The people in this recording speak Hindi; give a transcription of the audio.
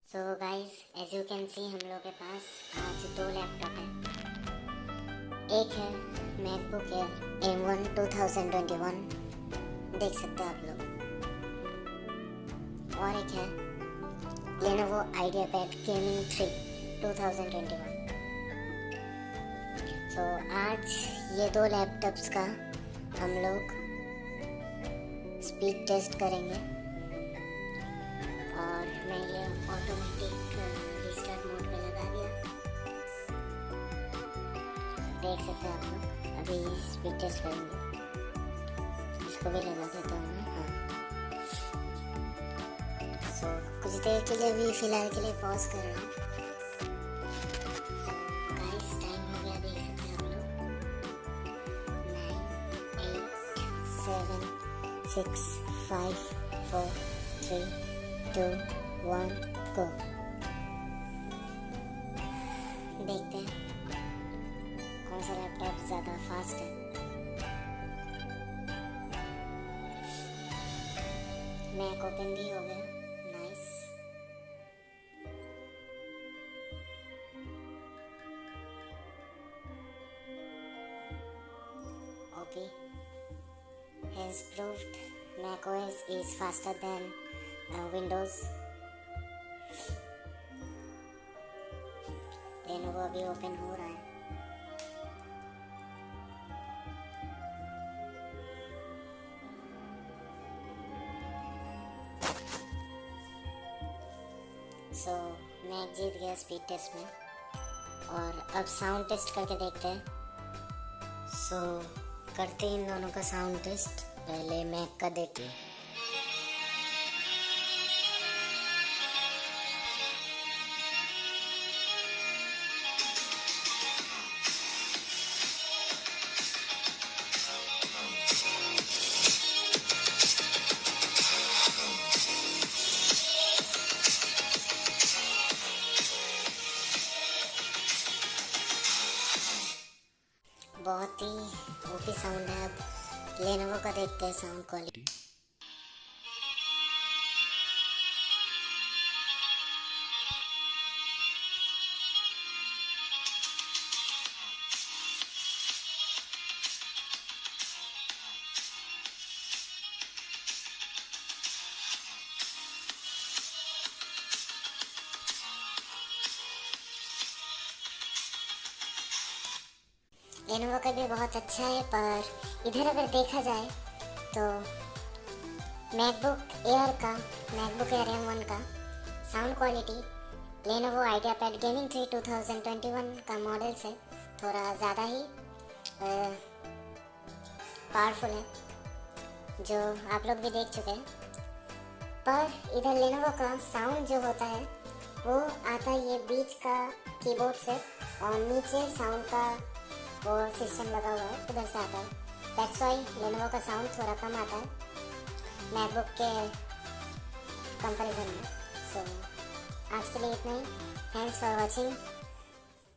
So guys, as you can see हम लोग के पास आज दो लैपटॉप हैं। एक है मैकबुक एयर M1 2021, देख सकते हो आप लोग, और एक है Lenovo IdeaPad Gaming 3 2021। सो आज ये दो लैपटॉप्स का हम लोग स्पीड टेस्ट करेंगे और मैं ये ऑटोमेटिक रिस्टार्ट मोड पे लगा दिया। देख सकते हैं आप लोग, अभी स्पीड टेस्ट करेंगे। इसको भी लगा देता हूँ मैं। हाँ, सो कुछ देर के लिए, अभी फिलहाल के लिए पॉज कर रहा हूँ। गाइस, टाइम हो गया, देख सकते हैं आप लोग, 9 8 7 6 5 4 3 2 1 गो। देखते हैं कौन सा लैपटॉप ज़्यादा फास्ट है। मैक ओपन भी हो गया, nice. Okay, has proved macOS is faster than Windows। Lenovo अभी ओपन हो रहा है। सो मैं जीत गया स्पीड टेस्ट में, और अब साउंड टेस्ट करके देखते हैं। सो करते हैं इन दोनों का साउंड टेस्ट। पहले मैक का देखते हैं। बहुत ही ओपी साउंड है। अब लेनोवो का देखते हैं साउंड क्वालिटी। लेनोवो का भी बहुत अच्छा है, पर इधर अगर देखा जाए तो मैकबुक एयर M1 का sound quality Lenovo IdeaPad Gaming 3 2021 का मॉडल से थोड़ा ज़्यादा ही पावरफुल है, जो आप लोग भी देख चुके हैं। पर इधर लेनोवो का साउंड जो होता है वो आता है ये बीच का कीबोर्ड से, और नीचे साउंड का वो सिस्टम लगा हुआ है, उधर से आता है। दैट्स वाई लेनोवो का साउंड थोड़ा कम आता है मैकबुक के कंपैरिजन में। सो आज के लिए इतना ही। Thanks for watching.